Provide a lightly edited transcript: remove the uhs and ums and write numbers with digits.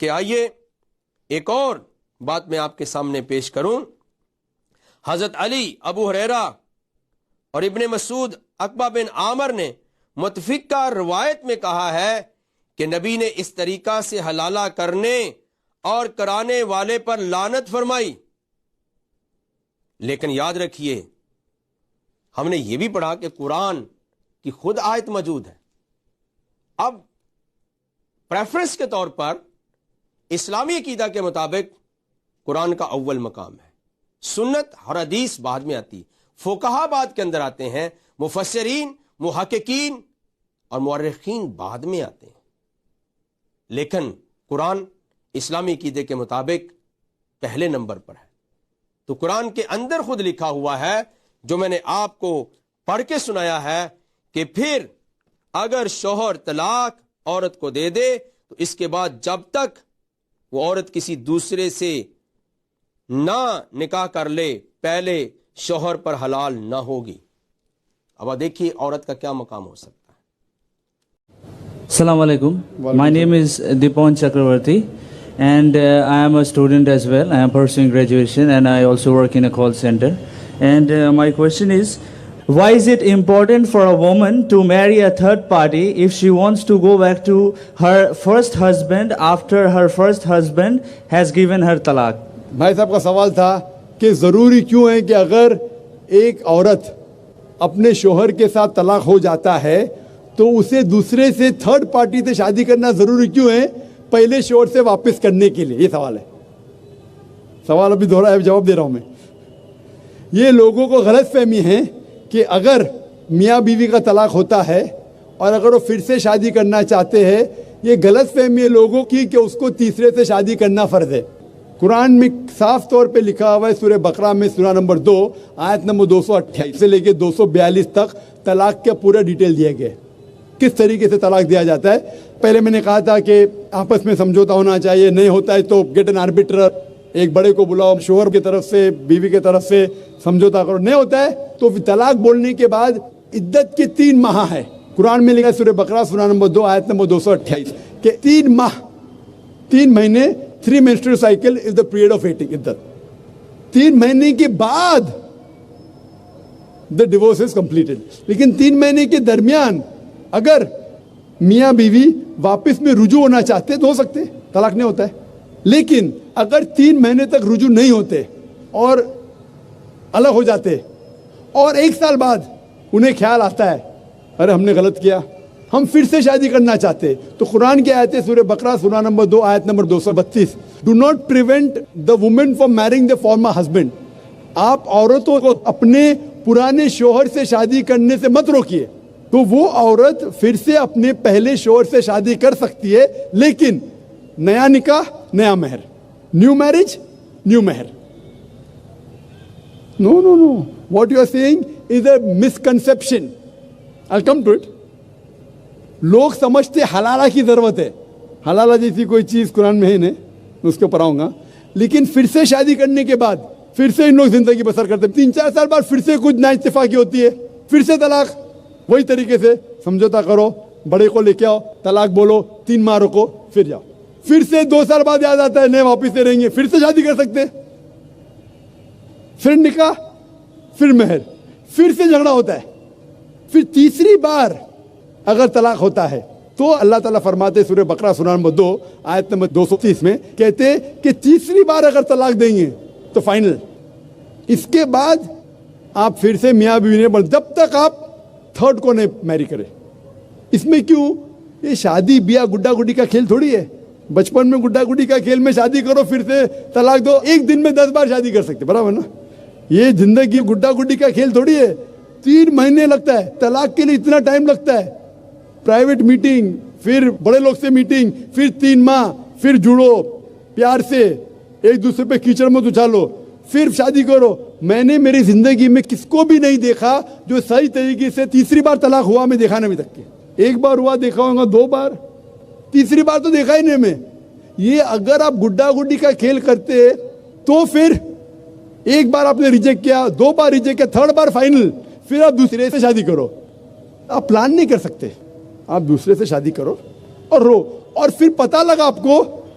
کہ آئیے ایک اور بات میں آپ کے سامنے پیش کروں. حضرت علی، ابو ہریرہ اور ابن مسعود، عقبہ بن عامر نے متفقہ روایت میں کہا ہے کہ نبی نے اس طریقہ سے حلالہ کرنے اور کرانے والے پر لعنت فرمائی. لیکن یاد رکھیے، ہم نے یہ بھی پڑھا کہ قرآن کی خود آیت موجود ہے. اب پریفرنس کے طور پر اسلامی عقیدہ کے مطابق قرآن کا اول مقام ہے، سنت اور حدیث بعد میں آتی، فقہا بعد کے اندر آتے ہیں، مفسرین، محققین اور مورخین بعد میں آتے ہیں. لیکن قرآن اسلامی عقیدے کے مطابق پہلے نمبر پر ہے. تو قرآن کے اندر خود لکھا ہوا ہے، جو میں نے آپ کو پڑھ کے سنایا ہے، کہ پھر اگر شوہر طلاق عورت کو دے دے تو اس کے بعد جب تک وہ عورت کسی دوسرے سے نہ نکاح کر لے پہلے شوہر پر حلال نہ ہوگی. اب دیکھیے عورت کا کیا مقام ہو سکتا ہے. Assalamu alaikum. My name is Dipan Chakravarti and I am a student as well. I am pursuing graduation and I also work in a call center. And my question is, why is it important for a woman to marry a third party if she wants to go back to her first husband after her first husband has given her talaq? بھائی صاحب کا سوال تھا کہ ضروری کیوں ہے کہ اگر ایک عورت اپنے شوہر کے ساتھ طلاق ہو جاتا ہے تو اسے دوسرے سے تھرڈ پارٹی سے شادی کرنا ضروری کیوں ہے پہلے شوہر سے واپس کرنے کے لیے. یہ سوال ہے. سوال ابھی دوہرا ہے، جواب دے رہا ہوں میں. یہ لوگوں کو غلط فہمی ہے کہ اگر میاں بیوی کا طلاق ہوتا ہے اور اگر وہ پھر سے شادی کرنا چاہتے ہیں، یہ غلط فہمی ہے لوگوں کی کہ اس کو تیسرے سے شادی کرنا فرض ہے. قرآن میں صاف طور پہ لکھا ہوا ہے، سورہ بقرہ میں سورہ نمبر 2 آیت نمبر 228 سے لے کے 242 تک طلاق کا پورا ڈیٹیل دیا گیا ہے، کس طریقے سے طلاق دیا جاتا ہے. پہلے میں نے کہا تھا کہ آپس میں سمجھوتا ہونا چاہیے، نہیں ہوتا ہے تو گیٹ این آربیٹر، ایک بڑے کو بلاؤ، شوہر کی طرف سے بیوی کی طرف سے سمجھوتا کرو. نہیں ہوتا ہے تو طلاق بولنے کے بعد عدت کے 3 ماہ ہے. قرآن میں لکھا ہے سورہ بقرہ سورہ نمبر 2 آیت نمبر 228 کہ 3 ماہ، 3 مہینے، 3 menstrual cycle is the period of waiting عدت. 3 مہینے کے بعد the divorce is completed. لیکن 3 مہینے کے درمیان اگر میاں بیوی واپس میں رجوع ہونا چاہتے تو ہو سکتے، طلاق نہیں ہوتا ہے. لیکن اگر 3 مہینے تک رجوع نہیں ہوتے اور الگ ہو جاتے اور 1 سال بعد انہیں خیال آتا ہے ارے ہم نے غلط کیا، ہم پھر سے شادی کرنا چاہتے، تو قرآن کی آیت ہے سورہ بقرہ سورہ نمبر 2 آیت number 232 do not prevent the women from marrying the former husband. آپ عورتوں کو اپنے پرانے شوہر سے شادی کرنے سے مت روکیے. تو وہ عورت پھر سے اپنے پہلے شوہر سے شادی کر سکتی ہے، لیکن نیا نکاح نیا مہر، نیو میرج نیو مہر. No no no, what you are saying is a misconception. I'll come to it. لوگ سمجھتے حلالہ کی ضرورت ہے، حلالہ جیسی کوئی چیز قرآن میں ہے نہیں، میں اس کو پڑھاؤں گا. لیکن پھر سے شادی کرنے کے بعد پھر سے ان لوگ زندگی بسر کرتے ہیں، 3-4 سال بعد پھر سے کچھ نا اتفاقی ہوتی ہے، پھر سے طلاق. وہی طریقے سے سمجھوتا کرو، بڑے کو لے کے آؤ، طلاق بولو، 3 ماہ رکو، پھر جاؤ. پھر سے 2 سال بعد یاد آتا ہے نہیں واپس سے رہیں گے، پھر سے شادی کر سکتے، پھر نکاح، پھر مہر، پھر سے جھگڑا ہوتا ہے. پھر تیسری بار اگر طلاق ہوتا ہے تو اللہ تعالیٰ فرماتے سورہ بقرہ سورہ نمبر 2 آیت نمبر 230 میں کہتے کہ تیسری بار اگر طلاق دیں گے تو فائنل. اس کے بعد آپ پھر سے میاں بیوی نے جب تک آپ تھرڈ کو نہیں میری کرے. اس میں کیوں؟ یہ شادی بیاہ گڈا گڈی کا کھیل تھوڑی ہے. بچپن میں گڈا گڈی کا کھیل میں شادی کرو پھر سے طلاق دو، ایک دن میں 10 بار شادی کر سکتے، برابر نا. یہ زندگی گڈا گڈی کا کھیل تھوڑی ہے. 3 مہینے لگتا ہے طلاق کے لیے، اتنا ٹائم لگتا ہے. پرائیویٹ میٹنگ، پھر بڑے لوگ سے میٹنگ، پھر 3 ماہ، پھر جڑو پیار سے، ایک دوسرے پہ کیچڑ مت اچھالو، پھر شادی کرو. میں نے میری زندگی میں کس کو بھی نہیں دیکھا جو صحیح طریقے سے تیسری بار طلاق ہوا. میں دیکھا نہیں ابھی تک کے. 1 بار ہوا دیکھا ہوگا، 2 بار، تیسری بار تو دیکھا ہی نہیں میں. یہ اگر آپ گڈا گڈی کا کھیل کرتے تو پھر 1 بار آپ نے ریجیکٹ کیا، 2 بار ریجیکٹ کیا، 3rd بار فائنل، پھر آپ دوسرے سے شادی کرو. آپ پلان نہیں کر سکتے، آپ دوسرے سے شادی کرو اور رو. اور پھر پتہ لگا آپ کو